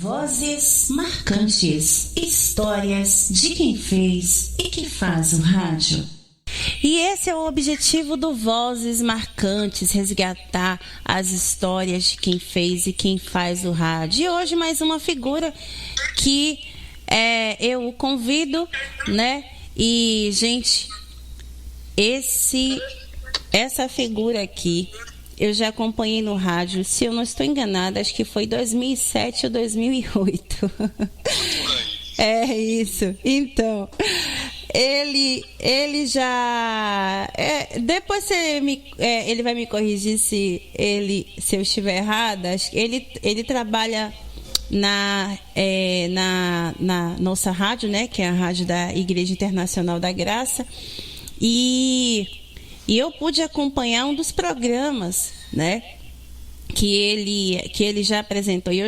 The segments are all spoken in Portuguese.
Vozes marcantes, histórias de quem fez e que faz o rádio. E esse é o objetivo do Vozes Marcantes, resgatar as histórias de quem fez e quem faz o rádio. E hoje mais uma figura que eu convido, né? E, gente, essa figura aqui, eu já acompanhei no rádio, se eu não estou enganada, acho que foi 2007 ou 2008. É isso. Então, ele já... depois ele vai me corrigir se eu estiver errada. Ele trabalha na nossa rádio, né, que é a rádio da Igreja Internacional da Graça. E eu pude acompanhar um dos programas, né, que ele já apresentou, e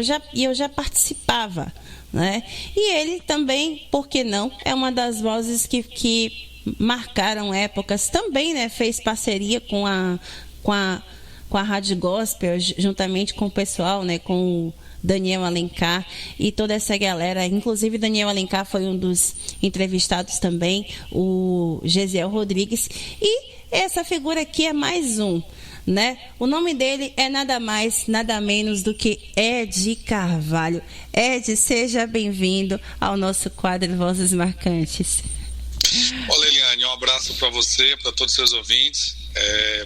eu já participava, né? E ele também, por que não, é uma das vozes que marcaram épocas também, né? Fez parceria com a Rádio Gospel, juntamente com o pessoal, né, com o Daniel Alencar e toda essa galera. Inclusive Daniel Alencar foi um dos entrevistados também, o Gesiel Rodrigues. E essa figura aqui é mais um, né? O nome dele é nada mais, nada menos do que Ed Carvalho. Ed, seja bem-vindo ao nosso quadro Vozes Marcantes. Olá, Eliane, um abraço para você, para todos os seus ouvintes.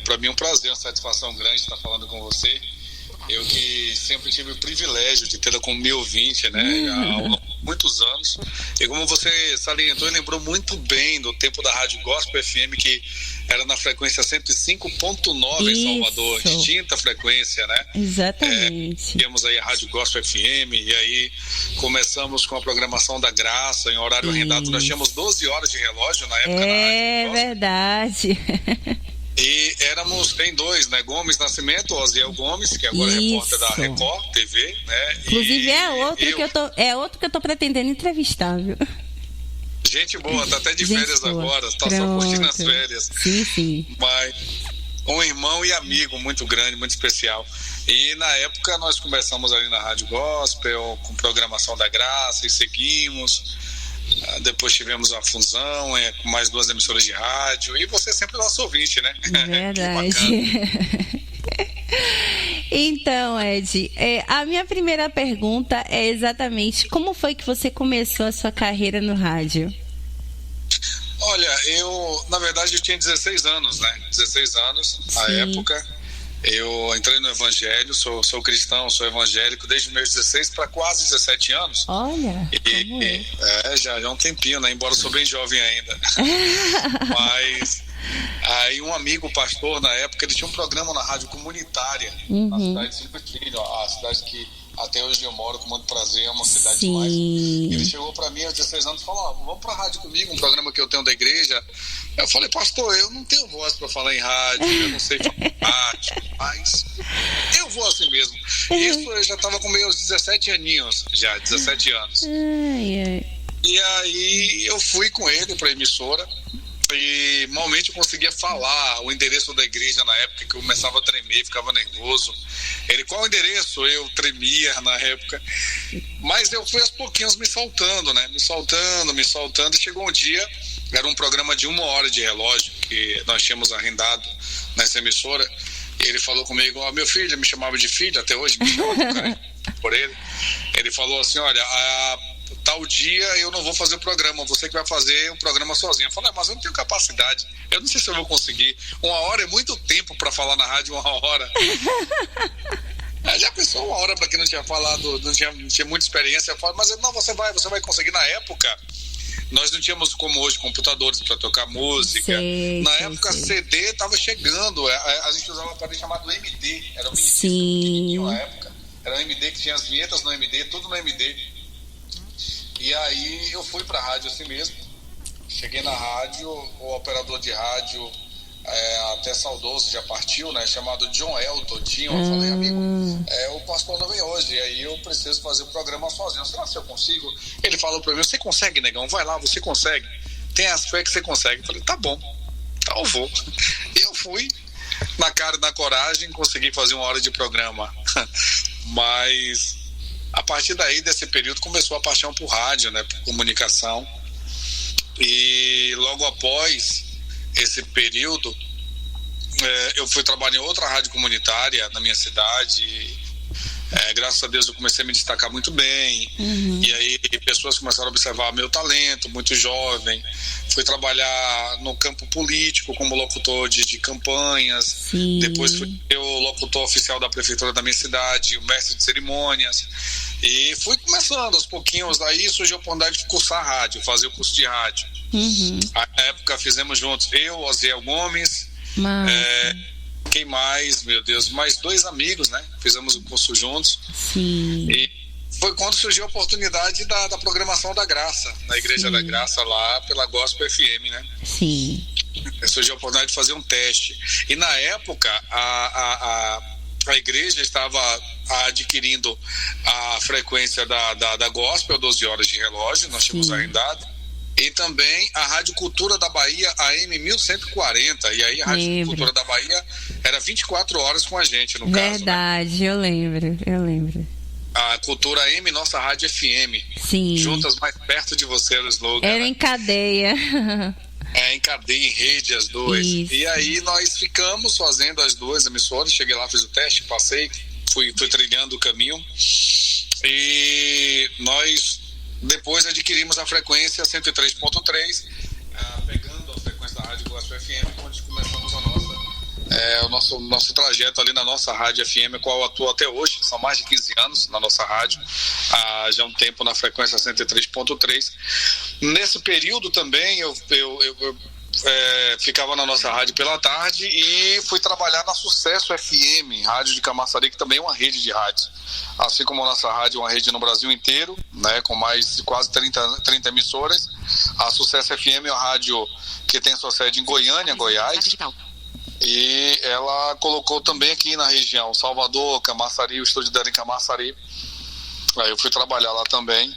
Para mim é um prazer, uma satisfação grande estar falando com você. Eu que sempre tive o privilégio de tê-la como meu ouvinte, né, há muitos anos. E como você salientou e lembrou muito bem do tempo da Rádio Gospel FM, que era na frequência 105.9 em Salvador, distinta frequência, né? Exatamente. Tínhamos aí a Rádio Gospel FM, e aí começamos com a programação da Graça, em horário arrendado. Nós tínhamos 12 horas de relógio na época na Rádio Gospel. Verdade. E éramos em dois, né? Gomes Nascimento, Osiel Gomes, que agora é repórter da Record TV, né? Inclusive é outro que eu tô pretendendo entrevistar, viu? Gente boa, tá até de férias agora, tá só curtindo as férias. Sim. Mas um irmão e amigo muito grande, muito especial. E na época nós começamos ali na Rádio Gospel, com programação da Graça, e seguimos. Depois tivemos a fusão com mais 2 emissoras de rádio. E você sempre é nosso ouvinte, né? Verdade. Então, Ed, a minha primeira pergunta é exatamente como foi que você começou a sua carreira no rádio? Olha, na verdade eu tinha 16 anos, né? 16 anos, na época. Eu entrei no Evangelho, sou cristão, sou evangélico desde meus 16 para quase 17 anos. Olha, já há um tempinho, né? Embora eu sou bem jovem ainda. Mas aí um amigo pastor na época, ele tinha um programa na rádio comunitária, na cidade de Silveira, a cidade que até hoje eu moro com muito prazer, é uma cidade demais. Ele chegou para mim aos 16 anos e falou: vamos pra rádio comigo, um programa que eu tenho da igreja. Eu falei: pastor, eu não tenho voz para falar em rádio, eu não sei falar rádio, mas eu vou assim mesmo. Isso eu já estava com meus 17 aninhos, 17 anos. E aí eu fui com ele para a emissora. E malmente eu conseguia falar o endereço da igreja na época, que eu começava a tremer, ficava nervoso. Ele: qual o endereço? Eu tremia na época. Mas eu fui aos pouquinhos me soltando, né? Me soltando. E chegou um dia, era um programa de 1 hora de relógio, que nós tínhamos arrendado nessa emissora. E ele falou comigo: meu filho, me chamava de filho, até hoje me chama de carinho por ele. Ele falou assim: olha, tal dia eu não vou fazer o programa, você que vai fazer o programa sozinho. Eu falei: mas eu não tenho capacidade, eu não sei se eu vou conseguir. 1 hora é muito tempo para falar na rádio, 1 hora. Já pensou 1 hora para quem não tinha falado, não tinha muita experiência? Eu falo: mas não, você vai conseguir. Na época nós não tínhamos como hoje computadores para tocar música. Na época CD estava chegando, a gente usava um aparelho chamado MD, era um mini pequenininho na época, era um MD que tinha as vinhetas no MD, tudo no MD. E aí eu fui pra rádio assim mesmo. Cheguei na rádio, o operador de rádio, até saudoso, já partiu, né? Chamado John Elton. Eu falei: amigo, o pastor não vem hoje, e aí eu preciso fazer o programa sozinho. Será que eu consigo? Ele falou pra mim: você consegue, negão? Vai lá, você consegue. Tem as fé que você consegue. Eu falei: tá bom, então eu vou. E eu fui, na cara e na coragem, consegui fazer 1 hora de programa. Mas A partir daí, desse período, começou a paixão por rádio, né, por comunicação. E logo após esse período, eu fui trabalhar em outra rádio comunitária na minha cidade. Graças a Deus eu comecei a me destacar muito bem. E aí pessoas começaram a observar meu talento, muito jovem. Fui trabalhar no campo político como locutor de campanhas. Sim. Depois fui o locutor oficial da prefeitura da minha cidade, o mestre de cerimônias. E fui começando aos pouquinhos. Daí surgiu a oportunidade de cursar rádio, fazer o curso de rádio. Na época fizemos juntos eu, Oziel Gomes, quem mais, meu Deus, mais 2 amigos, né? Fizemos o curso juntos. Sim. E foi quando surgiu a oportunidade da programação da Graça, na Igreja da Graça, lá pela Gospel FM, né? Sim. Surgiu a oportunidade de fazer um teste. E na época, a igreja estava adquirindo a frequência da Gospel, 12 horas de relógio, nós tínhamos arrendado. E também a Rádio Cultura da Bahia, AM 1140. E aí a Rádio Cultura da Bahia era 24 horas com a gente, no caso. Verdade, né? Eu lembro. A Cultura AM, nossa Rádio FM. Sim. Juntas mais perto de você, era o slogan. Era em cadeia. Em cadeia, em rede, as duas. Isso. E aí nós ficamos fazendo as 2 emissoras. Cheguei lá, fiz o teste, passei, fui trilhando o caminho. E nós depois adquirimos a frequência 103.3, pegando a frequência da Rádio Gospel FM, onde começamos o nosso trajeto ali na nossa Rádio FM, a qual atuo até hoje. São mais de 15 anos na nossa rádio, já um tempo na frequência 103.3. Nesse período também eu ficava na nossa rádio pela tarde e fui trabalhar na Sucesso FM, rádio de Camaçari, que também é uma rede de rádios. Assim como a nossa rádio é uma rede no Brasil inteiro, né, com mais de quase 30 emissoras. A Sucesso FM é uma rádio que tem sua sede em Goiânia, Goiás. E ela colocou também aqui na região, Salvador, Camaçari, o estúdio dela em Camaçari. Aí eu fui trabalhar lá também.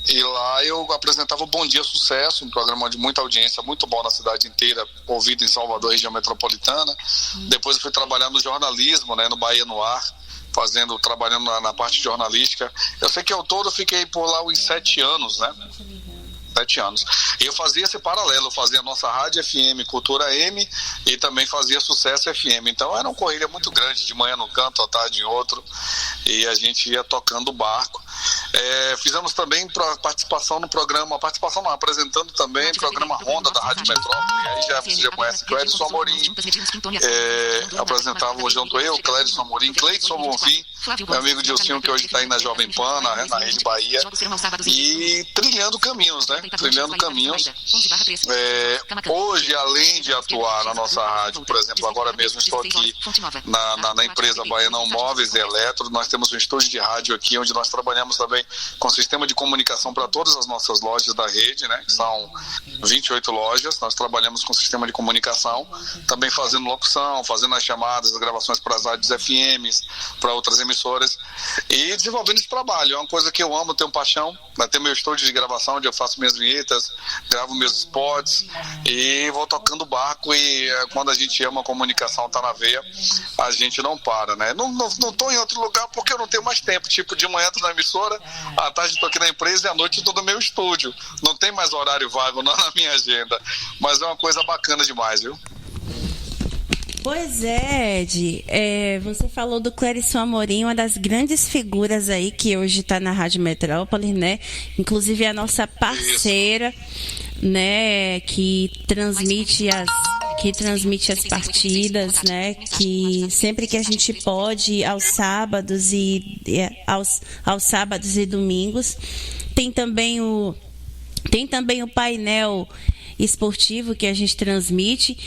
E lá eu apresentava o Bom Dia Sucesso, um programa de muita audiência, muito bom na cidade inteira, ouvido em Salvador, região metropolitana. Depois eu fui trabalhar no jornalismo, né, no Bahia no Ar, trabalhando na parte jornalística. Eu sei que ao todo eu fiquei por lá uns 7 anos, né? 7 anos. E eu fazia esse paralelo, eu fazia a nossa Rádio FM, Cultura M, e também fazia Sucesso FM. Então era uma corrida muito grande, de manhã num canto, à tarde em outro, e a gente ia tocando o barco. Fizemos também participação no programa, apresentando também o programa Ronda da Rádio Metrópole. Aí você já conhece Clédson Amorim, apresentávamos junto eu, Clédson Amorim, Cleidson Bonfim, meu amigo Dilcinho, que hoje está aí na Jovem Pan, na Rede Bahia, e trilhando caminhos, né? Trilhando caminhos. Hoje, além de atuar na nossa rádio, por exemplo, agora mesmo estou aqui na empresa Baianão Móveis e Eletro, nós temos um estúdio de rádio aqui, onde nós trabalhamos também com sistema de comunicação para todas as nossas lojas da rede, né? São 28 lojas, nós trabalhamos com sistema de comunicação, também fazendo locução, fazendo as chamadas, as gravações para as rádios FMs, para outras emissoras, e desenvolvendo esse trabalho. É uma coisa que eu amo, tenho paixão, né? Tenho meu estúdio de gravação, onde eu faço minhas vinhetas, gravo meus spots e vou tocando barco. E quando a gente ama a comunicação, tá na veia, a gente não para, né? Não tô em outro lugar porque eu não tenho mais tempo. Tipo, de manhã tô na emissora, à tarde tô aqui na empresa e à noite tô no meu estúdio. Não tem mais horário vago na minha agenda, mas é uma coisa bacana demais, viu? Pois é, Ed, você falou do Clédson Amorim, uma das grandes figuras aí que hoje está na Rádio Metrópole, né? Inclusive a nossa parceira, né? Que transmite as partidas, né? Que sempre que a gente pode, aos sábados e domingos, tem também o painel esportivo que a gente transmite,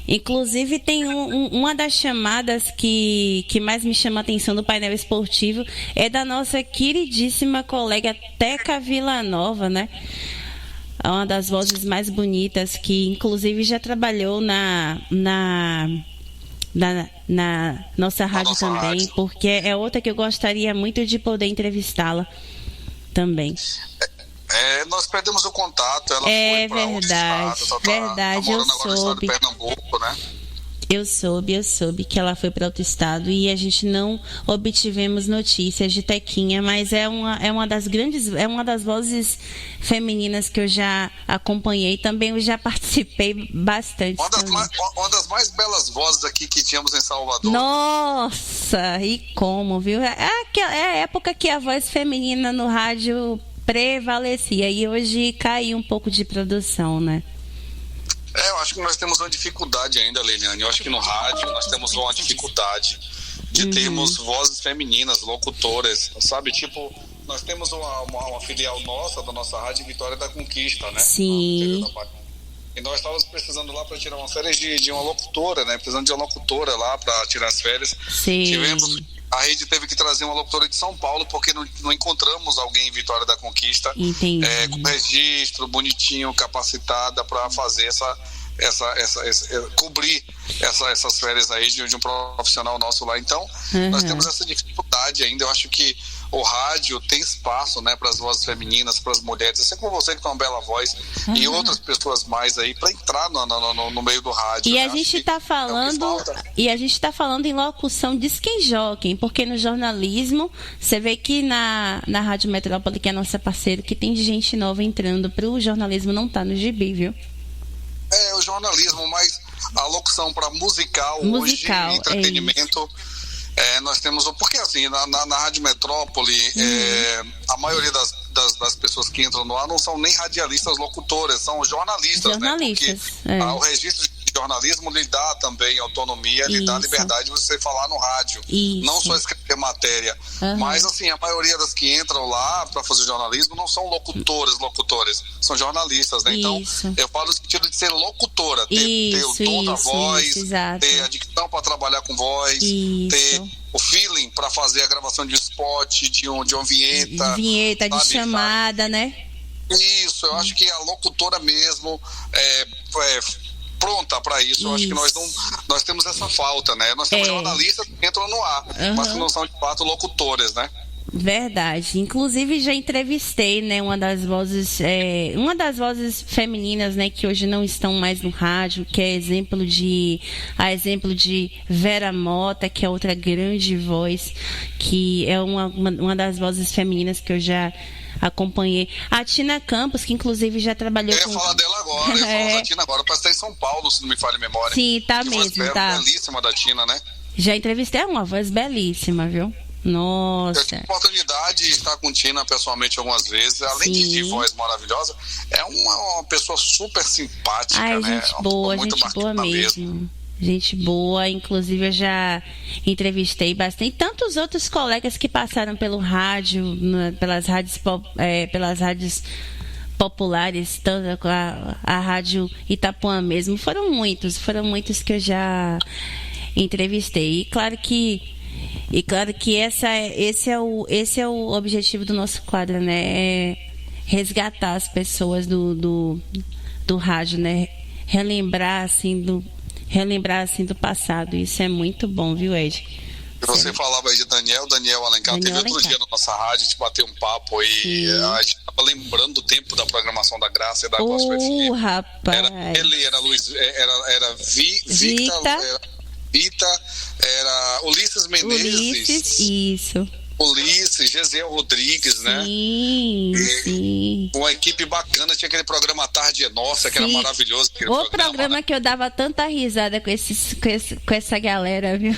Inclusive tem uma das chamadas que mais me chama a atenção do painel esportivo é da nossa queridíssima colega Teca Villanova, né? Uma das vozes mais bonitas, que inclusive já trabalhou na nossa rádio também, porque é outra que eu gostaria muito de poder entrevistá-la também. Nós perdemos o contato, ela foi para outro estado, verdade, tá eu morando agora no estado de soube. Pernambuco, né? Eu soube que ela foi para outro estado e a gente não obtivemos notícias de Tequinha, mas é uma das vozes femininas que eu já acompanhei, também eu já participei bastante. Uma das mais belas vozes aqui que tínhamos em Salvador. Nossa, e como, viu? É a época que a voz feminina no rádio prevalecia e hoje caiu um pouco de produção, né? Eu acho que nós temos uma dificuldade ainda, Leiliane. Eu acho que no rádio nós temos uma dificuldade de termos vozes femininas, locutoras, sabe? Tipo, nós temos uma filial nossa, da nossa rádio, Vitória da Conquista, né? Sim. E nós estávamos precisando lá para tirar umas férias de uma locutora, né? Precisando de uma locutora lá para tirar as férias. Sim. A rede teve que trazer uma locutora de São Paulo porque não encontramos alguém em Vitória da Conquista com registro, bonitinho, capacitada para fazer cobrir essas férias aí de um profissional nosso lá. Então, nós temos essa dificuldade ainda. Eu acho que o rádio tem espaço, né, para as vozes femininas, para as mulheres, assim como você que tem uma bela voz e outras pessoas mais aí para entrar no meio do rádio. E né? a gente está falando em locução de disc-jockey, porque no jornalismo você vê que na Rádio Metrópole, que é nossa parceira, que tem gente nova entrando para o jornalismo, não está no gibi, viu? O jornalismo, mas a locução para musical hoje, entretenimento, nós temos... Porque assim, na Rádio Metrópole, a maioria das pessoas que entram no ar não são nem radialistas locutoras, são jornalistas. Né? Porque o registro de jornalismo lhe dá também autonomia, lhe dá liberdade de você falar no rádio, não só escrever matéria. Mas assim, a maioria das que entram lá para fazer jornalismo não são locutoras, são jornalistas, né? Então, eu falo no sentido de ser locutora, ter o tom da voz, ter a dicção para trabalhar com voz, ter o feeling para fazer a gravação de um spot, de uma vinheta. Vinheta, de chamada, né? Isso, eu acho que a locutora mesmo pronta para isso. Eu acho que nós temos essa falta, né? Nós temos jornalistas que entram no ar, mas que não são de fato locutoras, né? Verdade. Inclusive já entrevistei, né, uma das vozes femininas, né, que hoje não estão mais no rádio, que é exemplo de Vera Mota, que é outra grande voz, que é uma das vozes femininas que eu já acompanhei. A Tina Campos, que inclusive já trabalhou Eu ia falar dela agora, eu ia falar da Tina agora, parece que tá em São Paulo, se não me falha a memória. Sim, tá mesmo, tá. Belíssima da Tina, né? Já entrevistei, uma voz belíssima, viu? Nossa. Eu tive a oportunidade de estar com Tina pessoalmente algumas vezes, além de voz maravilhosa, é uma pessoa super simpática, né? Gente boa mesmo. Gente boa, inclusive eu já entrevistei bastante tantos outros colegas que passaram pelo rádio, pelas rádios populares, tanto a Rádio Itapuã mesmo, foram muitos que eu já entrevistei. E claro que esse é o objetivo do nosso quadro, né? É resgatar as pessoas do rádio, né? Relembrar assim do passado. Isso é muito bom, viu, Ed? Você falava aí de Daniel Alencar. Teve outro dia na nossa rádio, a gente bateu um papo aí. A gente estava lembrando do tempo da programação da Graça e da Gospel FM. Rapaz. Era Luiz, era Vita, era Ulisses Menezes. Isso. Ulisses, Gesiel Rodrigues, né? Sim. Uma equipe bacana, tinha aquele programa Tarde é Nossa, que era maravilhoso. O programa que eu dava tanta risada com essa galera, viu?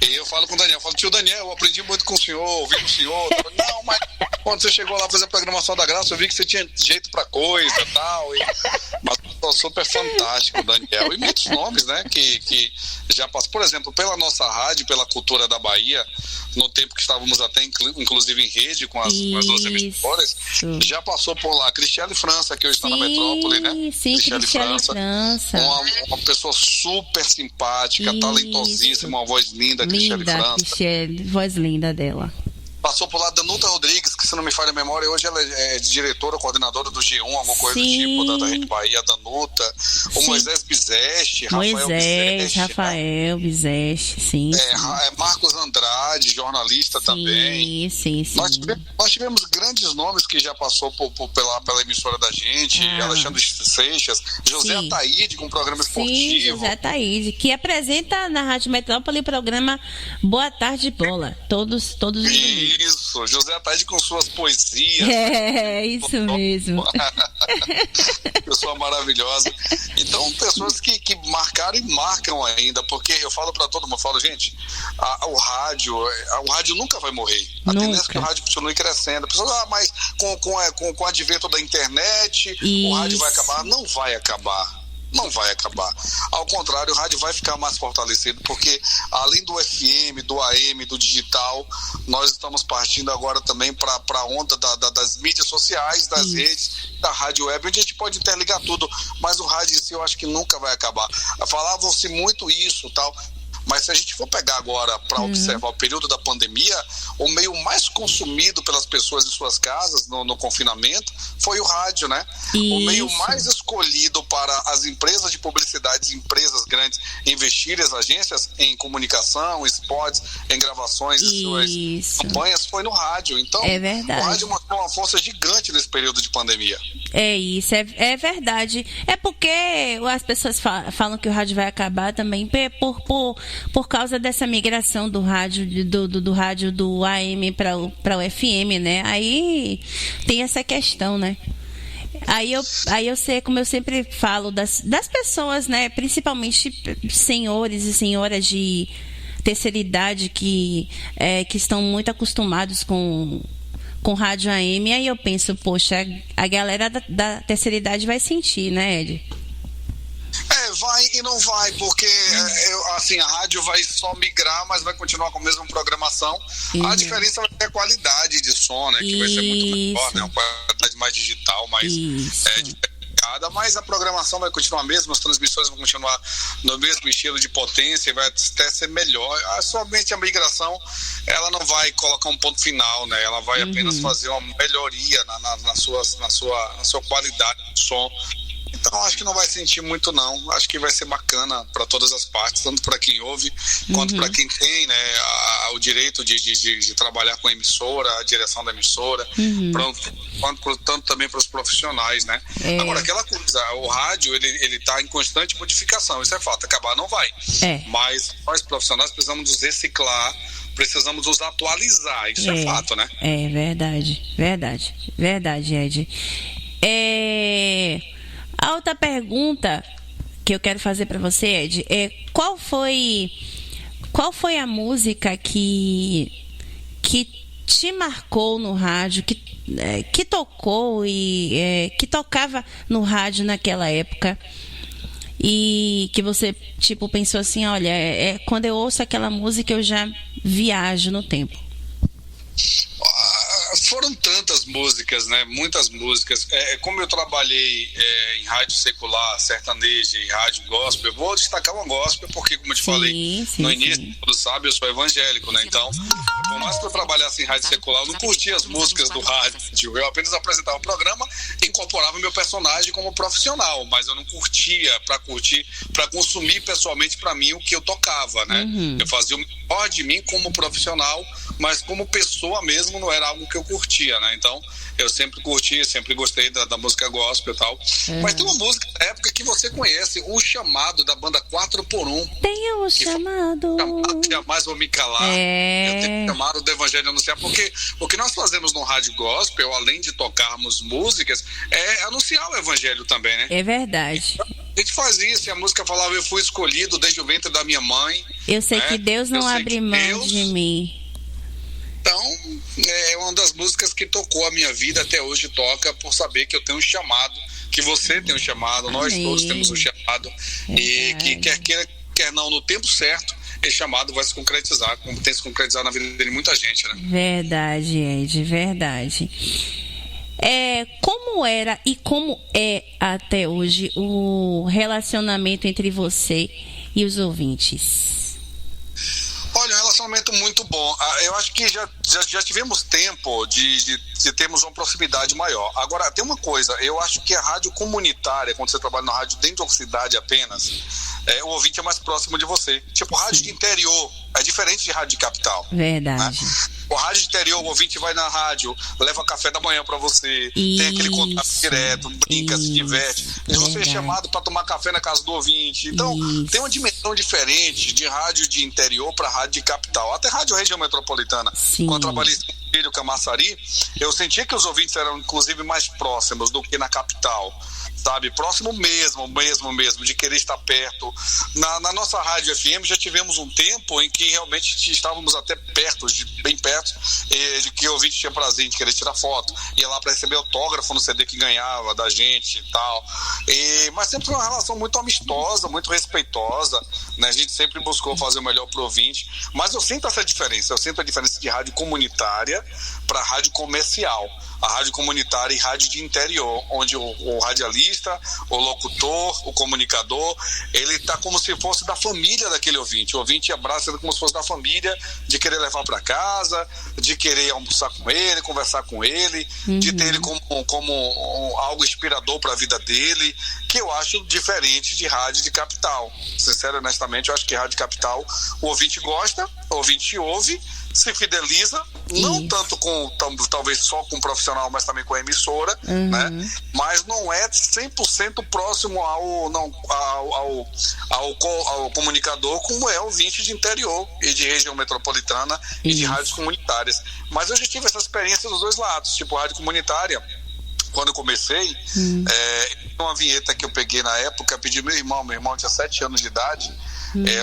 E eu falo com o Daniel, tio Daniel, eu aprendi muito com o senhor, ouvi com o senhor. Não, mas quando você chegou lá fazer a programação da Graça, eu vi que você tinha jeito pra coisa e tal. Mas super fantástico, Daniel. E muitos nomes, né, que já passam. Por exemplo, pela nossa rádio, pela Cultura da Bahia, no tempo que estávamos até inclusive em rede com as duas emissoras, já passou por lá Cristiane França, que hoje está na Metrópole, né? Sim, Cristiane França. Uma pessoa super simpática, talentosíssima, uma voz linda, Cristiane França. Voz linda dela. Passou por lá Danuta Rodrigues, que se não me falha a memória, hoje ela é diretora, coordenadora do G1, alguma coisa do tipo, da Rede Bahia, da Danuta. O Moisés Bizeste, Rafael Bizeste, sim. Marcos Andrade, jornalista também. Sim. Nós tivemos grandes nomes que já passou pela emissora da gente, Alexandre Seixas, José Ataíde, com um programa esportivo. Sim, José Ataíde, que apresenta na Rádio Metrópole o programa Boa Tarde Bola, todos os domingos. Isso, José Ataíde com suas poesias. Isso mesmo. Pessoa maravilhosa. Então, pessoas que marcaram e marcam ainda, porque eu falo para todo mundo, gente, o rádio nunca vai morrer. A tendência é que o rádio continue crescendo. A pessoa, mas com o advento da internet, o rádio vai acabar? Não vai acabar. Não vai acabar. Ao contrário, o rádio vai ficar mais fortalecido, porque além do FM, do AM, do digital, nós estamos partindo agora também para a onda das mídias sociais, das redes, da rádio web, onde a gente pode interligar tudo. Mas o rádio em si eu acho que nunca vai acabar. Falavam-se muito isso, tal. Mas se a gente for pegar agora para observar o período da pandemia, o meio mais consumido pelas pessoas em suas casas no confinamento foi o rádio, né? Isso. O meio mais escolhido para as empresas de publicidade, empresas grandes, investirem as agências em comunicação, spots, em gravações de suas campanhas, foi no rádio. Então, o rádio mostrou uma força gigante nesse período de pandemia. É isso, é verdade. É porque as pessoas falam que o rádio vai acabar também por causa dessa migração do rádio do rádio do AM para o FM, né? Aí tem essa questão, né? Aí eu sei, como eu sempre falo das pessoas, né? Principalmente senhores e senhoras de terceira idade que estão muito acostumados com rádio AM. Aí eu penso, poxa, a galera da terceira idade vai sentir, né, Ed? Vai e não vai, porque a rádio vai só migrar, mas vai continuar com a mesma programação. A diferença vai ser a qualidade de som, né? Que vai ser muito melhor, né? Uma qualidade mais digital, mais diferenciada, mas a programação vai continuar a mesma, as transmissões vão continuar no mesmo estilo de potência, vai até ser melhor. Somente a migração, ela não vai colocar um ponto final, né? Ela vai apenas fazer uma melhoria na sua qualidade de som. Então acho que não vai sentir muito não, acho que vai ser bacana para todas as partes, tanto para quem ouve quanto para quem tem, né, o direito de trabalhar com a emissora, a direção da emissora, tanto também para os profissionais, né. Agora, aquela coisa, o rádio ele está em constante modificação, isso é fato, acabar não vai, mas nós profissionais precisamos nos reciclar, precisamos nos atualizar, isso é fato, né. É verdade, Ed. A outra pergunta que eu quero fazer para você, Ed, é qual foi a música que te marcou no rádio, que tocou e que tocava no rádio naquela época e que você pensou assim, olha, quando eu ouço aquela música eu já viajo no tempo? Foram tantas músicas, né? Muitas músicas. Como eu trabalhei em rádio secular, sertaneja e rádio gospel, eu vou destacar uma gospel porque, como eu te falei no início, todo sabe, eu sou evangélico, né? Então, por mais que eu trabalhasse em rádio secular, eu não curtia as músicas do rádio. Eu apenas apresentava o programa e incorporava meu personagem como profissional, mas eu não curtia para consumir pessoalmente para mim o que eu tocava, né? Eu fazia o melhor de mim como profissional, mas como pessoa mesmo não era algo que eu curtia, né? Então, eu sempre curti, sempre gostei da música gospel e tal. Mas tem uma música da época que você conhece, O Chamado, da banda 4x1. Tem o chamado. Jamais vou me calar. Eu tenho chamado do Evangelho anunciar, porque o que nós fazemos no rádio gospel, além de tocarmos músicas, é anunciar o Evangelho também, né? É verdade. Então, a gente faz isso, e a música falava, eu fui escolhido desde o ventre da minha mãe. Eu sei que Deus não abre mão de mim. Então, é uma das músicas que tocou a minha vida, até hoje toca, por saber que eu tenho um chamado, que você tem um chamado, nós todos temos um chamado, e que quer queira, quer não, no tempo certo, esse chamado vai se concretizar, como tem se concretizado na vida de muita gente, né? Verdade, Ed, verdade. Como era e como é até hoje o relacionamento entre você e os ouvintes? Olha, o momento muito bom. Eu acho que já tivemos tempo de termos uma proximidade maior. Agora, tem uma coisa, eu acho que a rádio comunitária, quando você trabalha na rádio dentro da cidade apenas, o ouvinte é mais próximo de você. Tipo, rádio de interior é diferente de rádio de capital. Verdade. Né? O rádio de interior, o ouvinte vai na rádio, leva café da manhã pra você, tem aquele contato direto, brinca, se diverte. E você é chamado para tomar café na casa do ouvinte. Então, tem uma dimensão diferente de rádio de interior para rádio de capital. Até rádio região metropolitana. Sim. Quando eu trabalhei em Filho, Camaçari, eu sentia que os ouvintes eram, inclusive, mais próximos do que na capital. Sabe, próximo mesmo, de querer estar perto. Na nossa rádio FM já tivemos um tempo em que realmente estávamos até perto, bem perto, de que o ouvinte tinha prazer de querer tirar foto, ia lá para receber autógrafo no CD que ganhava da gente e tal. Mas sempre foi uma relação muito amistosa, muito respeitosa, né? A gente sempre buscou fazer o melhor pro ouvinte, mas eu sinto essa diferença, de rádio comunitária para rádio comercial. A rádio comunitária e rádio de interior, onde o radialista, o locutor, o comunicador, ele está como se fosse da família daquele ouvinte. O ouvinte abraça ele como se fosse da família, de querer levar para casa, de querer almoçar com ele, conversar com ele, de ter ele como algo inspirador para a vida dele, que eu acho diferente de rádio de capital. Sincero e honestamente, eu acho que rádio de capital, o ouvinte gosta, o ouvinte ouve, se fideliza, não tanto com, talvez só com o profissional, mas também com a emissora, né? Mas não é 100% próximo ao comunicador, como é o ouvinte de interior e de região metropolitana e de rádios comunitárias. Mas eu já tive essa experiência dos dois lados, tipo rádio comunitária. Quando eu comecei, uma vinheta que eu peguei na época, pedi meu irmão tinha 7 anos de idade,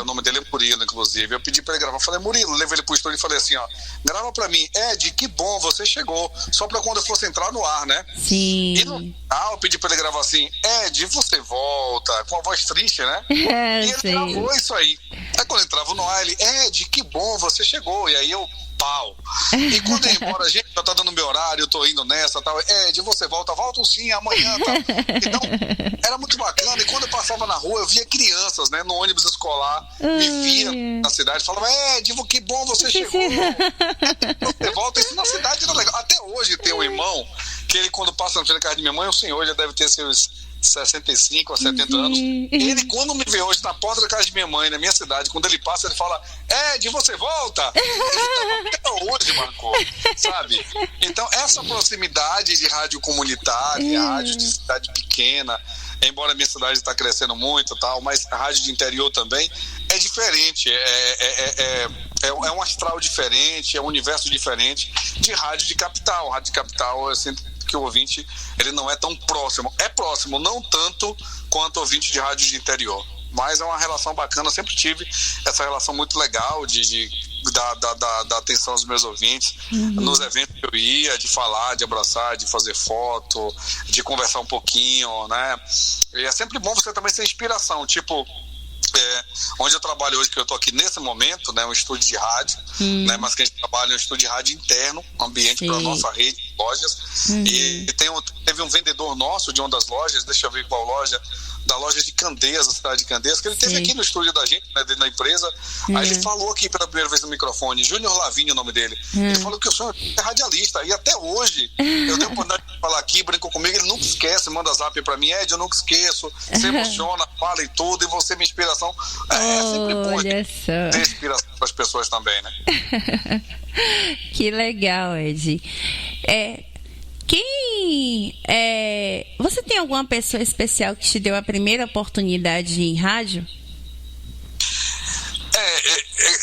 o nome dele é Murilo, inclusive. Eu pedi pra ele gravar, falei, Murilo, levei ele pro estúdio e falei assim, ó, grava pra mim, Ed, que bom, você chegou, só pra quando eu fosse entrar no ar, né? Sim. E no final eu pedi pra ele gravar assim, Ed, você volta, com a voz triste, né? E ele gravou isso aí. Aí quando eu entrava no ar, ele, Ed, que bom, você chegou. E aí eu, pau. E quando eu ia embora, gente, já tá dando meu horário, eu tô indo nessa, tal. Ed, você volta sim, amanhã, tal. Então, era muito bacana. E quando eu passava na rua, eu via crianças, né, no ônibus escolar, me via na cidade, falava, Ed, que bom, você chegou. Você volta, isso na cidade era legal. Até hoje tem um irmão, que ele quando passa na frente da casa de minha mãe, o senhor já deve ter seus 65 a 70 anos. Ele, quando me vê hoje na porta da casa de minha mãe, na minha cidade, quando ele passa, ele fala, Ed, você volta? Ele tá até hoje, Marco, sabe? Então, essa proximidade de rádio comunitária, rádio de cidade pequena, embora a minha cidade está crescendo muito e tal, mas a rádio de interior também é diferente, é um astral diferente, é um universo diferente de rádio de capital. Rádio de capital, eu sinto que o ouvinte, ele não é tão próximo. É próximo, não tanto quanto o ouvinte de rádio de interior. Mas é uma relação bacana, eu sempre tive essa relação muito legal da atenção aos meus ouvintes, nos eventos que eu ia, de falar, de abraçar, de fazer foto, de conversar um pouquinho, né? E é sempre bom você também ser inspiração, tipo, onde eu trabalho hoje, que eu estou aqui nesse momento, né, um estúdio de rádio, né, mas que a gente trabalha em um estúdio de rádio interno, um ambiente para a nossa rede de lojas, e teve um vendedor nosso de uma das lojas, deixa eu ver qual loja, da loja de Candeias, da cidade de Candeias, que ele teve aqui no estúdio da gente, né, dentro da empresa. Aí ele falou aqui pela primeira vez no microfone, Júnior Lavínia, o nome dele. Ele falou que o senhor é radialista, e até hoje eu tenho a oportunidade de falar aqui, brincou comigo, ele nunca esquece, manda zap pra mim, Ed, eu nunca esqueço, se emociona, fala e tudo, e você é minha inspiração. É sempre bom ter inspiração para as pessoas também, né? Que legal, Ed. Você tem alguma pessoa especial que te deu a primeira oportunidade em rádio?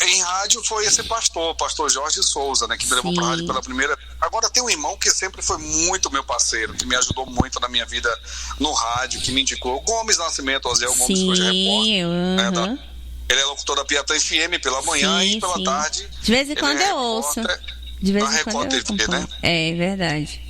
Em rádio foi esse pastor Jorge Souza, né, que me levou para rádio pela primeira vez. Agora tem um irmão que sempre foi muito meu parceiro, que me ajudou muito na minha vida no rádio, que me indicou, Gomes Nascimento, Oziel Gomes, que hoje é repórter. Ele é locutor da Piatã FM pela manhã e pela tarde. De vez em quando eu ouço. De vez em quando eu TV, né? É verdade.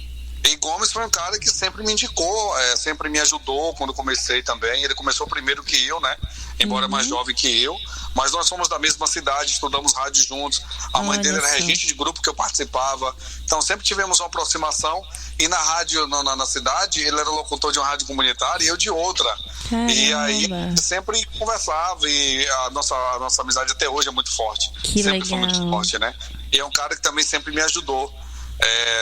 E Gomes foi um cara que sempre me indicou, sempre me ajudou quando comecei também. Ele começou primeiro que eu, né? Embora mais jovem que eu. Mas nós somos da mesma cidade, estudamos rádio juntos. A mãe dele era regente de grupo que eu participava. Então sempre tivemos uma aproximação. E na rádio, na cidade, ele era locutor de uma rádio comunitária e eu de outra. Caramba. E aí sempre conversava. E a nossa amizade até hoje é muito forte. Que sempre legal. foi muito forte, né? E é um cara que também sempre me ajudou.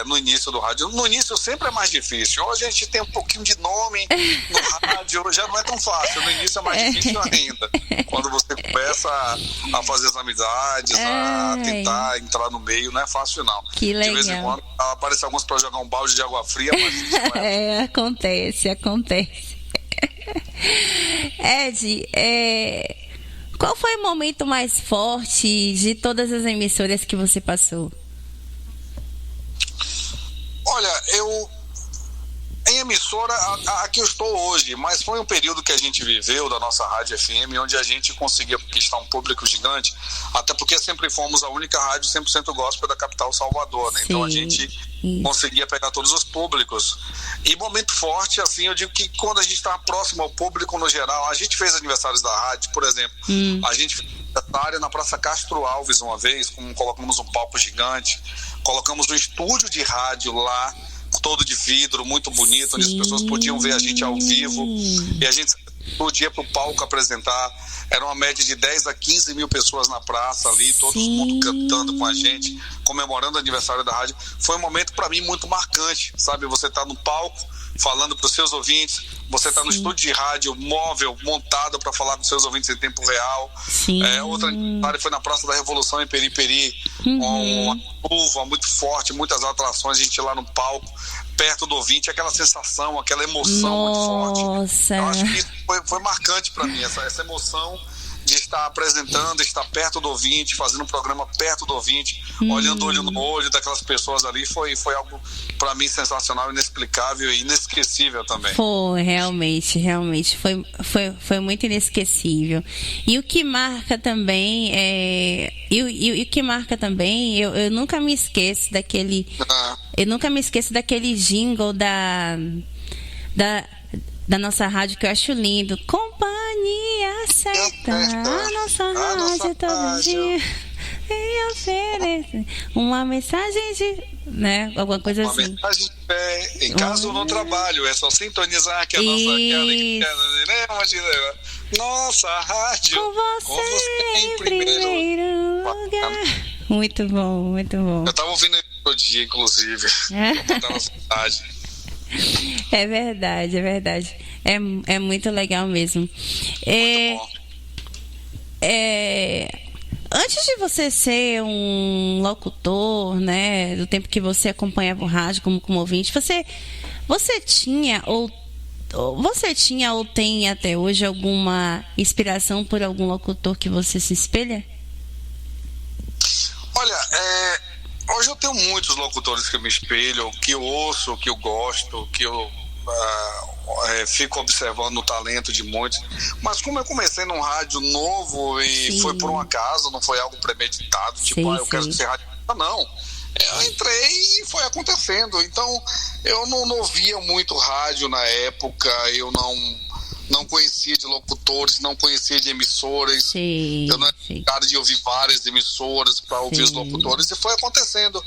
No início do rádio. No início sempre é mais difícil. Hoje a gente tem um pouquinho de nome no rádio, já não é tão fácil. No início é mais difícil ainda. Quando você começa a fazer as amizades, a tentar entrar no meio, não é fácil não. Que legal. De vez em quando aparecem alguns para jogar um balde de água fria, mas isso não é. Acontece. Ed, qual foi o momento mais forte de todas as emissoras que você passou? Olha, em emissora, aqui eu estou hoje, mas foi um período que a gente viveu da nossa rádio FM, onde a gente conseguia conquistar um público gigante, até porque sempre fomos a única rádio 100% gospel da capital Salvador, né? Sim. Então a gente conseguia pegar todos os públicos. E momento forte, assim, eu digo que quando a gente está próximo ao público no geral, a gente fez aniversários da rádio, por exemplo, a gente fez aniversário na Praça Castro Alves uma vez, colocamos um palco gigante, colocamos um estúdio de rádio lá, todo de vidro, muito bonito, onde as pessoas podiam ver a gente ao vivo, e a gente podia pro palco apresentar. Era uma média de 10 a 15 mil pessoas na praça ali, todo mundo cantando com a gente, comemorando o aniversário da rádio. Foi um momento para mim muito marcante, sabe? Você tá no palco falando para os seus ouvintes, você está no estúdio de rádio móvel, montado para falar com seus ouvintes em tempo real. Outra aniversário foi na Praça da Revolução em Periperi, com uma chuva muito forte, muitas atrações, a gente lá no palco, perto do ouvinte, aquela sensação, aquela emoção muito forte. Eu acho que isso foi marcante para mim, essa emoção de estar apresentando, estar perto do ouvinte, fazendo um programa perto do ouvinte, olhando olho no olho daquelas pessoas ali, foi algo para mim sensacional, inexplicável e inesquecível também. Foi, realmente foi muito inesquecível. E o que marca também eu nunca me esqueço daquele jingle da nossa rádio, que eu acho lindo. Companhia certa, a nossa rádio todo dia e oferece uma mensagem de, né, alguma coisa assim. Uma mensagem de fé, em casa ou no trabalho, é só sintonizar que a nossa rádio com você em primeiro lugar. Muito bom. Eu tava ouvindo isso todo dia, inclusive. Vou botar na cidade. É verdade. É muito legal mesmo. Muito bom. Antes de você ser um locutor, né, do tempo que você acompanhava o rádio como ouvinte, você tinha ou tem até hoje alguma inspiração por algum locutor que você se espelha? Olha, hoje eu tenho muitos locutores que eu me espelho, que eu ouço, que eu gosto, que eu fico observando o talento de muitos. Mas como eu comecei num rádio novo e foi por um acaso, não foi algo premeditado, eu quero ser rádio. Não. Eu entrei e foi acontecendo. Então, eu não ouvia muito rádio na época, eu não conhecia de locutores, não conhecia de emissoras. Eu não era cara de ouvir várias emissoras para ouvir os locutores, e foi acontecendo.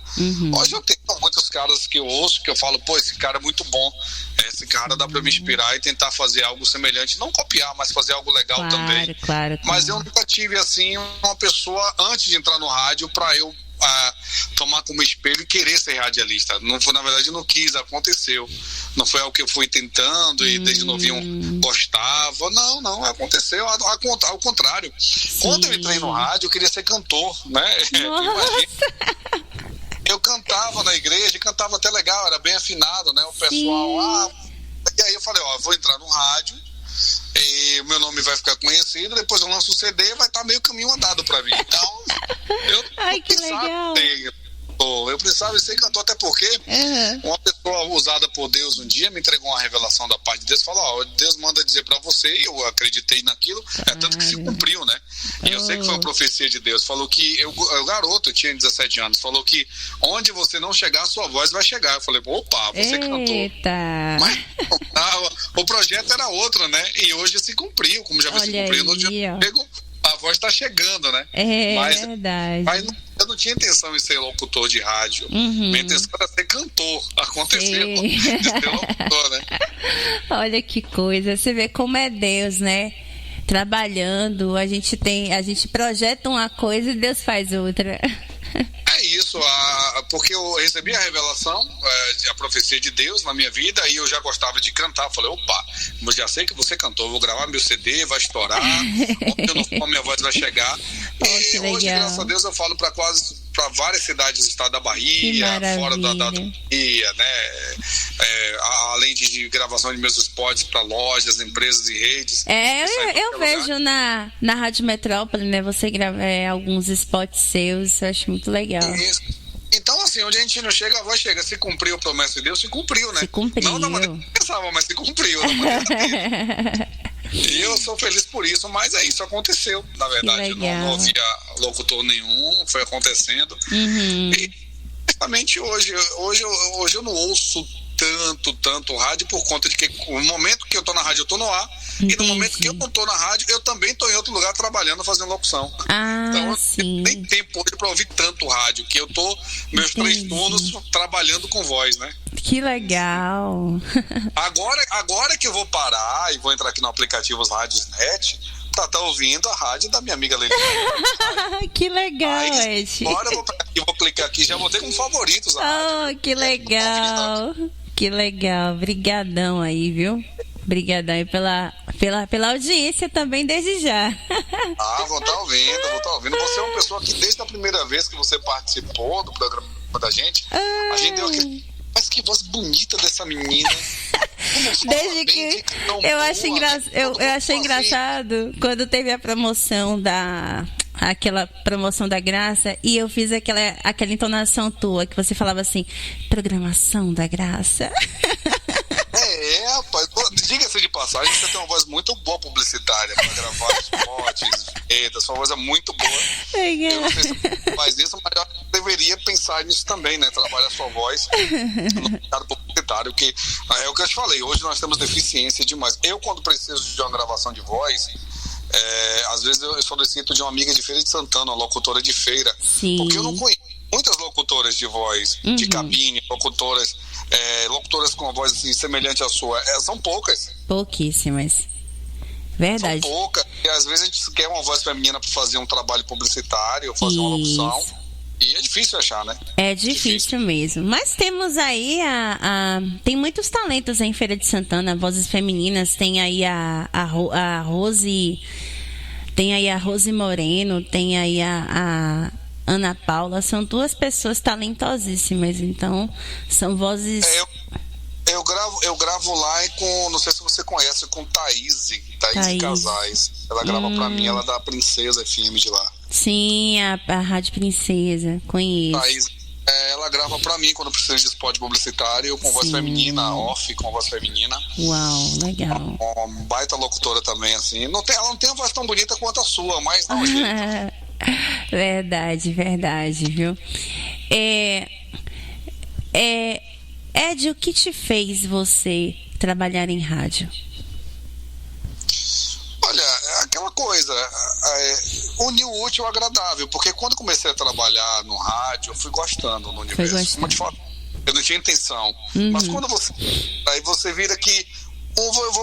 Hoje eu tenho muitos caras que eu ouço, que eu falo, pô, esse cara é muito bom, esse cara dá para me inspirar e tentar fazer algo semelhante, não copiar, mas fazer algo legal também. Claro. Mas eu nunca tive assim uma pessoa antes de entrar no rádio para eu tomar como espelho e querer ser radialista. Não foi, na verdade, não quis, aconteceu. Não foi algo que eu fui tentando e desde novinho gostava. Não, aconteceu ao contrário. Quando eu entrei no rádio, eu queria ser cantor, né? Eu cantava na igreja, cantava até legal, era bem afinado, né? O pessoal, e aí eu falei, eu vou entrar no rádio e o meu nome vai ficar conhecido, depois eu lanço o CD, vai estar meio caminho andado pra mim. Então, Ai, que legal. Eu precisava ser cantor, até porque uma pessoa usada por Deus um dia me entregou uma revelação da parte de Deus, falou, Deus manda dizer pra você, e eu acreditei naquilo, tanto que se cumpriu, né? E eu sei que foi uma profecia de Deus, falou que, eu garoto, eu tinha 17 anos, falou que onde você não chegar, a sua voz vai chegar. Eu falei, opa, você cantou. Mas o projeto era outro, né? E hoje se cumpriu, como já se cumpriu no dia pego, a voz tá chegando, né? Verdade. Mas eu não tinha intenção de ser locutor de rádio. Minha intenção era ser cantor. Aconteceu de ser locutor, né? Olha que coisa. Você vê como é Deus, né? Trabalhando, a gente projeta uma coisa e Deus faz outra. É isso, porque eu recebi a revelação, a profecia de Deus na minha vida, e eu já gostava de cantar. Falei, opa, eu já sei que você cantou, vou gravar meu CD, vai estourar, onde eu não for, minha voz vai chegar. E hoje, graças a Deus, eu falo para várias cidades do estado da Bahia, fora da Bahia, né? Além de gravação de meus spots para lojas, empresas e redes. Eu vejo na Rádio Metrópole, né? Você grava alguns spots seus, eu acho muito legal. Isso. Então, assim, onde a gente não chega, a voz chega. Se cumpriu a promessa de Deus, se cumpriu, né? Se cumpriu. Não da maneira que eu pensava, mas se cumpriu da maneira dele. E eu sou feliz por isso, mas isso aconteceu, na verdade. Não havia locutor nenhum, foi acontecendo. E justamente hoje eu não ouço tanto rádio, por conta de que no momento que eu tô na rádio eu tô no ar. Entendi. E no momento que eu não tô na rádio, eu também tô em outro lugar trabalhando, fazendo locução. Então eu nem tempo hoje pra ouvir tanto rádio, que eu tô meus 3 turnos trabalhando com voz, né? Que legal. Agora que eu vou parar e vou entrar aqui no aplicativo Radiosnet, tá ouvindo a rádio da minha amiga Leliane. Que legal, Ed. Agora eu vou clicar aqui, já botei como favoritos a rádio. Que legal. Que legal. Brigadão aí, viu? Brigadão aí pela audiência também, desde já. Vou estar ouvindo. Você é uma pessoa que desde a primeira vez que você participou do programa da gente, a gente deu aquele... Mas que voz bonita dessa menina. Desde que eu achei engraçado quando teve a promoção aquela promoção da Graça, e eu fiz aquela entonação tua que você falava assim, programação da Graça. Rapaz, diga-se de passagem, você tem uma voz muito boa publicitária para gravar spots, sua voz é muito boa. Eu não sei se você faz isso, mas eu deveria pensar nisso também, né? Trabalhar sua voz no mercado publicitário, que é o que eu te falei, hoje nós temos deficiência demais. Eu, quando preciso de uma gravação de voz, às vezes eu solicito de uma amiga de Feira de Santana, uma locutora de feira. Sim. Porque eu não conheço muitas locutoras de voz, de cabine, locutoras com uma voz assim, semelhante à sua. São poucas. Pouquíssimas. Verdade. São poucas. E às vezes a gente quer uma voz feminina para fazer um trabalho publicitário, fazer uma locução. E é difícil achar, né? É difícil mesmo. Mas temos aí tem muitos talentos em Feira de Santana, vozes femininas. Tem aí a Rose. Tem aí a Rose Moreno. Tem aí a Ana Paula. São 2 pessoas talentosíssimas. Então, são vozes... Eu gravo lá com, não sei se você conhece, com Thaís Casais. Ela grava pra mim, ela é da Princesa FM de lá. Sim, a Rádio Princesa, conheço. Thaís, ela grava pra mim quando precisa de spot publicitário, com voz feminina, com voz feminina. Uau, legal. Uma baita locutora também, assim. Ela não tem uma voz tão bonita quanto a sua, mas não jeito. Verdade, viu? Ed, o que te fez você trabalhar em rádio? Olha, aquela coisa, unir o útil ao agradável, porque quando comecei a trabalhar no rádio, eu fui gostando no universo. Como eu te falo, eu não tinha intenção. Mas quando você vira que,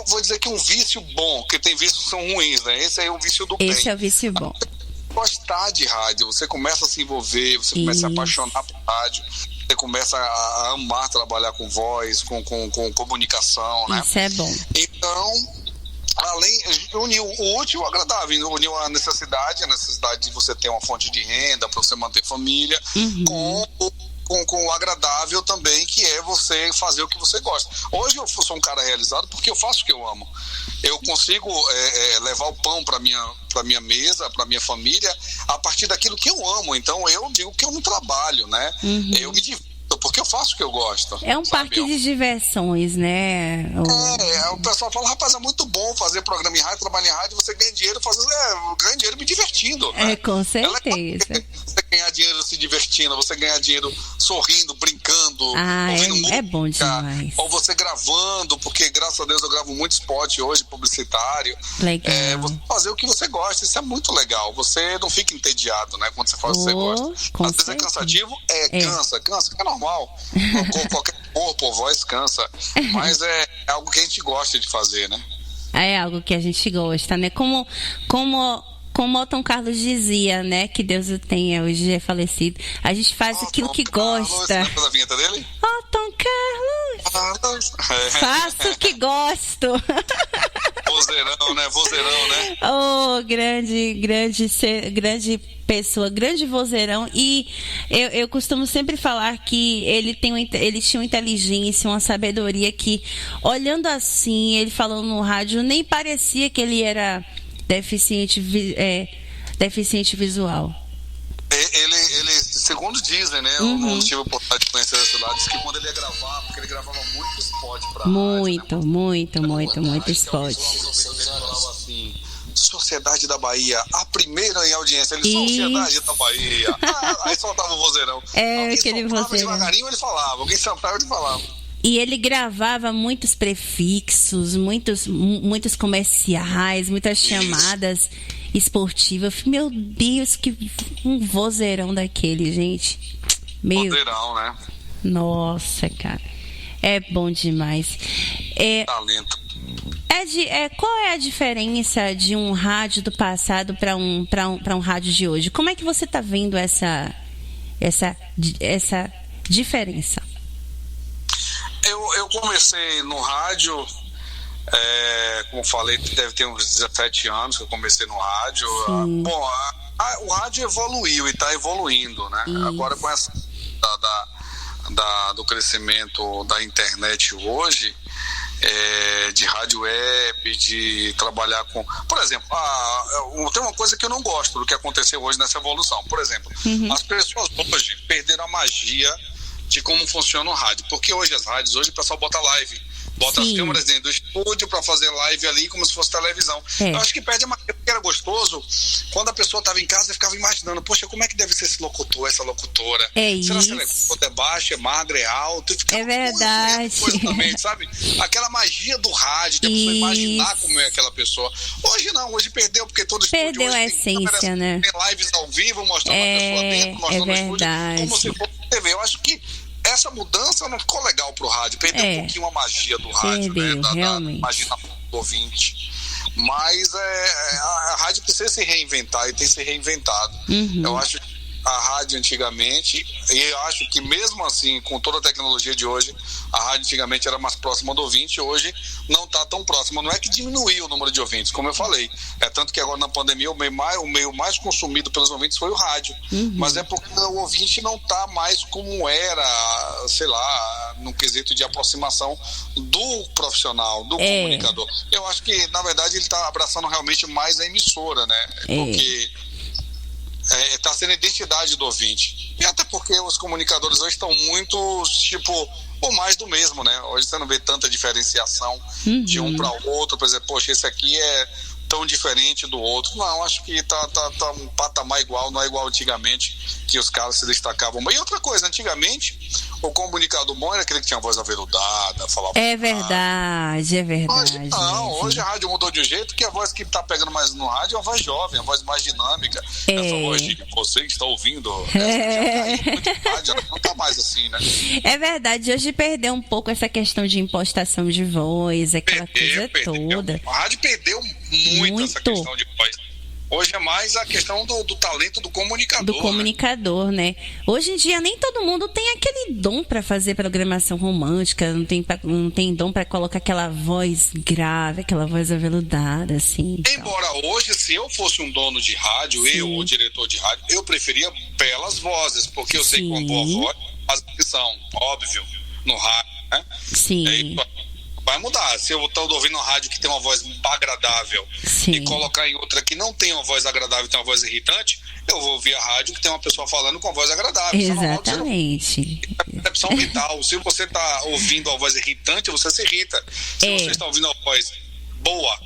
vou dizer que um vício bom, que tem vícios que são ruins, né? Esse aí é o vício do bem. Esse é o vício bom. Gostar de rádio, você começa a se envolver, você começa a se apaixonar por rádio, você começa a amar trabalhar com voz, com comunicação, né? Isso é bom. Então, uniu o útil ao agradável, uniu a necessidade de você ter uma fonte de renda para você manter família, com o agradável também, que é você fazer o que você gosta. Hoje eu sou um cara realizado porque eu faço o que eu amo. eu consigo levar o pão para minha mesa, para minha família, a partir daquilo que eu amo. Então eu digo que eu não trabalho, né? Eu me divirto porque eu faço o que eu gosto. É um parque de diversões, né? O pessoal fala, rapaz, é muito bom fazer programa em rádio, trabalhar em rádio, você ganha dinheiro eu ganho dinheiro me divertindo, né? Com certeza. Você ganhar dinheiro se divertindo, você ganhar dinheiro sorrindo, brincando, ouvindo música. É bom demais. Ou você gravando, porque graças a Deus eu gravo muito spot hoje, publicitário. Legal. Você fazer o que você gosta, isso é muito legal. Você não fica entediado, né? Quando você faz o que você gosta. Às vezes é cansativo, cansa, é normal. Qualquer corpo ou voz cansa. Mas é algo que a gente gosta de fazer, né? É algo que a gente gosta, né? Como o Tom Carlos dizia, né? Que Deus o tenha, hoje é falecido. A gente faz aquilo que gosta. Lembra da vinheta dele? Tom Carlos! Faço o que gosto. Vozeirão, né? Grande pessoa, grande vozeirão. E eu costumo sempre falar que ele tinha uma inteligência, uma sabedoria que, olhando assim, ele falando no rádio, nem parecia que ele era deficiente visual. Ele, segundo dizem, né? Eu não tive a oportunidade de conhecer esse lado, diz que quando ele ia gravar, porque ele gravava muito spot pra muito spot. Ele falava assim, Sociedade da Bahia, a primeira em audiência. Ele, Sociedade da Bahia. Aí soltava o vozeirão. Aquele vozeirão. Devagarinho ele falava, alguém soltava ele falava. E ele gravava muitos prefixos, muitos comerciais, muitas chamadas esportivas. Meu Deus, que um vozeirão daquele, gente. Vozeirão, né? Nossa, cara. É bom demais. Talento. Qual é a diferença de um rádio do passado para um rádio de hoje? Como é que você está vendo essa diferença? Eu comecei no rádio, como falei, deve ter uns 17 anos que eu comecei no rádio. Bom, o rádio evoluiu e está evoluindo, né? Isso. Agora com essa do crescimento da internet hoje, de rádio web, de trabalhar com... Por exemplo, tem uma coisa que eu não gosto do que aconteceu hoje nessa evolução. Por exemplo, as pessoas hoje perderam a magia de como funciona o rádio. Porque hoje o pessoal bota live. Bota as câmeras dentro do estúdio para fazer live ali como se fosse televisão. Eu acho que perde a magia, porque era gostoso. Quando a pessoa estava em casa, eu ficava imaginando, poxa, como é que deve ser esse locutor, essa locutora? Será que é baixo, é magro, é alto? É verdade. Coisa também, sabe? Aquela magia do rádio, de a pessoa imaginar como é aquela pessoa. Hoje não, hoje perdeu, porque todo estúdio perdeu a essência, né? Tem lives ao vivo, mostrando a pessoa dentro, mostrando o estúdio, como se fosse TV. Eu acho que essa mudança não ficou legal pro rádio. Perdeu um pouquinho a magia do rádio, né? Da magia do ouvinte. Mas a rádio precisa se reinventar e tem se reinventado. Eu acho que a rádio antigamente, e eu acho que mesmo assim, com toda a tecnologia de hoje, a rádio antigamente era mais próxima do ouvinte, hoje não está tão próxima. Não é que diminuiu o número de ouvintes, como eu falei. Tanto que agora na pandemia o meio mais consumido pelos ouvintes foi o rádio. Mas é porque o ouvinte não está mais como era, sei lá, no quesito de aproximação do profissional, do comunicador. Eu acho que, na verdade, ele está abraçando realmente mais a emissora, né? Porque está sendo a identidade do ouvinte. E até porque os comunicadores hoje estão muito, ou mais do mesmo, né? Hoje você não vê tanta diferenciação de um para o outro, por exemplo, poxa, esse aqui é tão diferente do outro. Não, acho que tá um patamar igual, não é igual antigamente, que os caras se destacavam. E outra coisa, antigamente, o comunicador bom era aquele que tinha a voz aveludada, falava... É verdade. Hoje não, hoje a rádio mudou de um jeito que a voz que tá pegando mais no rádio é uma voz jovem, uma voz mais dinâmica. Essa voz de você está ouvindo, essa não tá mais assim, né? É verdade, hoje perdeu um pouco essa questão de impostação de voz, aquela coisa toda. A rádio perdeu muito essa questão de voz. Hoje é mais a questão do talento do comunicador. Do comunicador, né? Hoje em dia nem todo mundo tem aquele dom para fazer programação romântica, não tem dom para colocar aquela voz grave, aquela voz aveludada, assim. Embora hoje, se eu fosse um dono de rádio, o diretor de rádio, eu preferia belas vozes, porque eu sei que uma boa voz faz atenção, óbvio, no rádio, né? Sim. vai mudar. Se eu estou ouvindo uma rádio que tem uma voz agradável e colocar em outra que não tem uma voz agradável e tem uma voz irritante, eu vou ouvir a rádio que tem uma pessoa falando com voz agradável. Exatamente. É percepção mental. Se você está ouvindo a voz irritante, você se irrita. Se você está ouvindo a voz boa,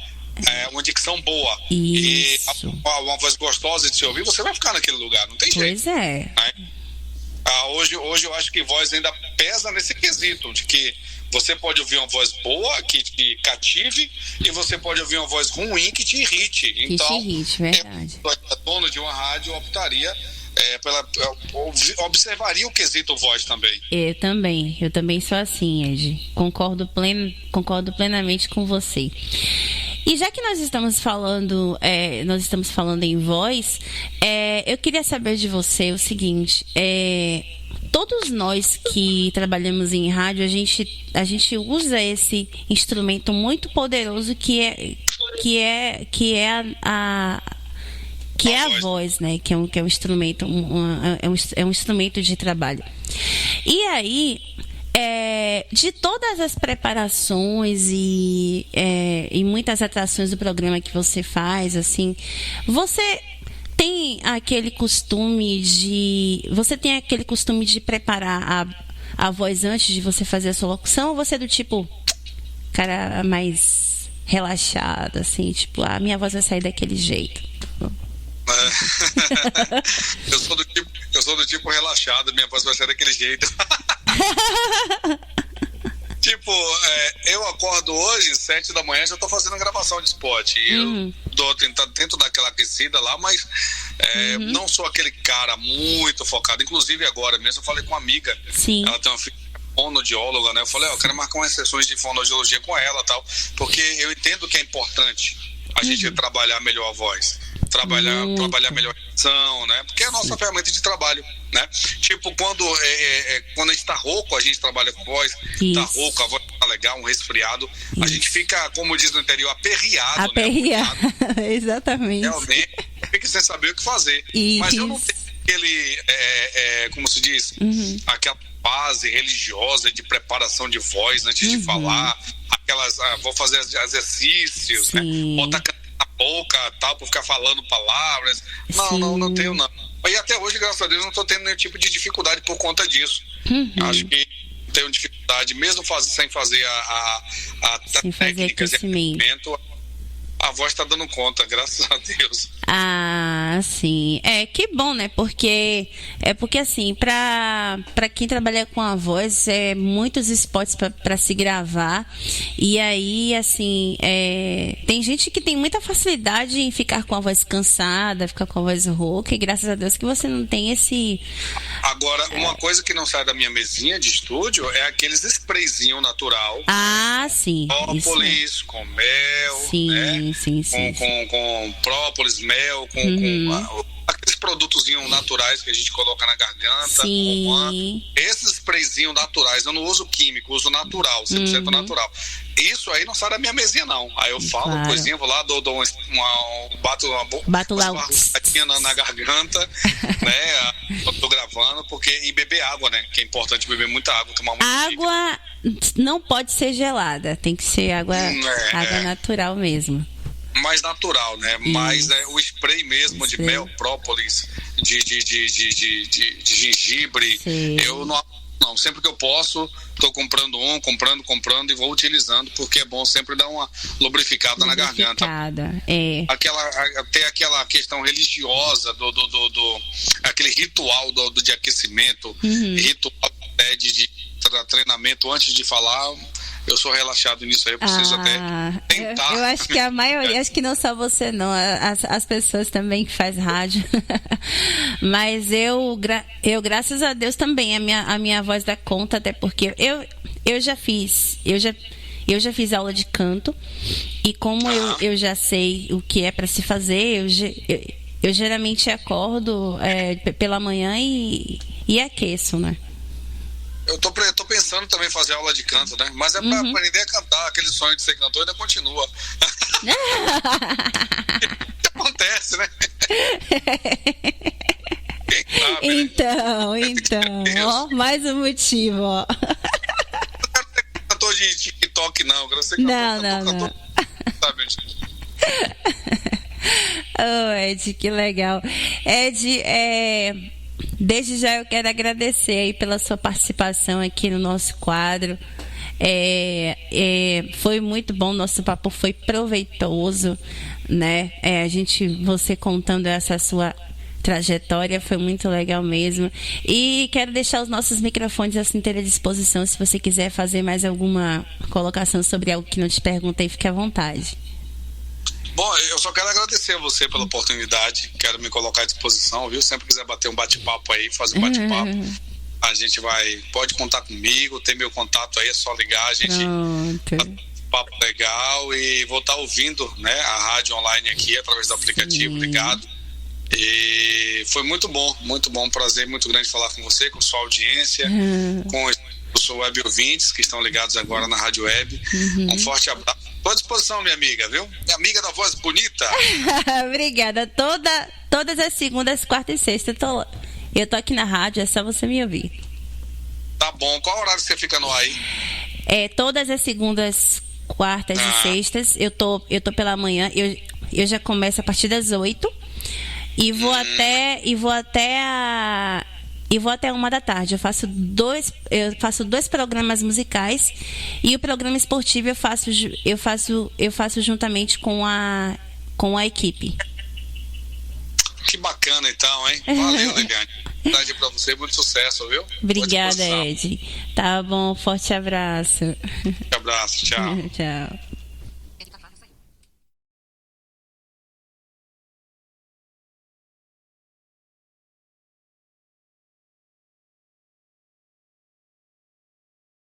uma dicção boa e uma voz gostosa de se ouvir, você vai ficar naquele lugar, não tem jeito. Pois é. Hoje eu acho que voz ainda pesa nesse quesito, de que você pode ouvir uma voz boa que te cative e você pode ouvir uma voz ruim que te irrite. Então, verdade. Dono de uma rádio optaria observaria o quesito voz também. Eu também sou assim, Ed. Concordo plenamente com você. E já que nós estamos falando em voz, eu queria saber de você o seguinte: todos nós que trabalhamos em rádio, a gente usa esse instrumento muito poderoso que é a voz, né? Que é um instrumento, é um instrumento de trabalho. E aí, de todas as preparações e muitas atrações do programa que você faz, assim, você tem aquele costume de preparar a voz antes de você fazer a sua locução, ou você é do tipo cara mais relaxado, assim, tipo, a minha voz vai sair daquele jeito? Eu sou do tipo relaxado, minha voz vai sair daquele jeito. Tipo, eu acordo hoje, 7 da manhã, já tô fazendo gravação de spot. E eu tento dar aquela aquecida lá, mas não sou aquele cara muito focado. Inclusive agora mesmo eu falei com uma amiga. Sim. Ela tem uma filha fonoaudióloga, né? Eu falei, eu quero marcar umas sessões de fonoaudiologia com ela e tal, porque eu entendo que é importante a gente trabalhar melhor a voz. Trabalhar melhor a dicção, né? Porque é a nossa ferramenta de trabalho, né? Tipo, quando a gente tá rouco, a gente trabalha com voz. Isso. Tá rouco, a voz tá legal, um resfriado. Isso. A gente fica, como diz no interior, aperreado. Né? Exatamente. Realmente, fica sem saber o que fazer. Isso. Mas eu não tenho aquele, como se diz, aquela base religiosa de preparação de voz antes de falar. Aquelas, vou fazer exercícios, né? Botar a boca, tal, pra ficar falando palavras. Não tenho, não. E até hoje, graças a Deus, não tô tendo nenhum tipo de dificuldade por conta disso. Acho que tenho dificuldade, mesmo sem fazer a técnica de aquecimento, a voz tá dando conta, graças a Deus. Ah, sim. Que bom, né? Porque assim, pra quem trabalha com a voz, muitos spots pra se gravar. E aí, assim, tem gente que tem muita facilidade em ficar com a voz cansada, ficar com a voz rouca, e graças a Deus que você não tem esse... Agora, uma coisa que não sai da minha mesinha de estúdio é aqueles sprayzinho natural. Ah, sim. Própolis, com mel, sim, né? Sim. Com própolis, mel, com aqueles produtozinhos naturais que a gente coloca na garganta. Sim. Esses sprayzinhos naturais, eu não uso químico, uso natural, 100% natural. Isso aí não sai da minha mesinha, não. Aí eu falo coisinha, vou lá, bato lá na garganta, né? Eu tô gravando, e beber água, né? Que é importante beber muita água, tomar muita água não pode ser gelada, tem que ser água natural mesmo. Mais natural, né? Mais o spray mesmo de mel, própolis, de gengibre. Sim. Eu não, sempre que eu posso, tô comprando e vou utilizando, porque é bom sempre dar uma lubrificada na garganta. Tem aquela questão religiosa aquele ritual de aquecimento, ritual de treinamento antes de falar. Eu sou relaxado nisso aí, eu preciso até tentar. Eu acho que a maioria, acho que não só você não, as pessoas também que faz rádio. Mas eu, graças a Deus também, a minha voz dá conta, até porque eu já fiz aula de canto, e como eu já sei o que é para se fazer, eu geralmente acordo pela manhã e aqueço, né? Eu tô pensando também em fazer aula de canto, né? Mas é pra aprender a cantar. Aquele sonho de ser cantor ainda continua. Acontece, né? Quem sabe, então, ó, mais um motivo, ó. Eu quero ser cantor de TikTok rock, não. Eu quero ser cantor. Sabe onde? Oh, Ed, que legal. Ed, desde já eu quero agradecer aí pela sua participação aqui no nosso quadro. Foi muito bom, nosso papo foi proveitoso, né? Você contando essa sua trajetória foi muito legal mesmo. E quero deixar os nossos microfones assim à disposição. Se você quiser fazer mais alguma colocação sobre algo que não te perguntei, fique à vontade. Bom, eu só quero agradecer a você pela oportunidade. Quero me colocar à disposição, viu? Sempre quiser bater um bate-papo aí, fazer um bate-papo, a gente pode contar comigo, tem meu contato aí, é só ligar, a gente papo legal, e vou estar ouvindo, né, a rádio online aqui através do aplicativo. Ligado. E foi muito bom, um prazer muito grande falar com você, com sua audiência, com os web ouvintes que estão ligados agora na Rádio Web. Um forte abraço. Estou à disposição, minha amiga, viu? Minha amiga da voz bonita. Obrigada. Todas as segundas, quartas e sextas eu tô aqui na rádio, é só você me ouvir. Tá bom. Qual horário você fica no ar aí? Todas as segundas, quartas e sextas, eu tô pela manhã, eu já começo a partir das 8 e vou até 1h. Eu faço dois programas musicais, e o programa esportivo eu faço juntamente com a equipe. Que bacana, então, hein? Valeu, Liliane. Verdade pra você, muito sucesso, viu? Obrigada, Ed. Tá bom, forte abraço. Abraço, tchau. Tchau.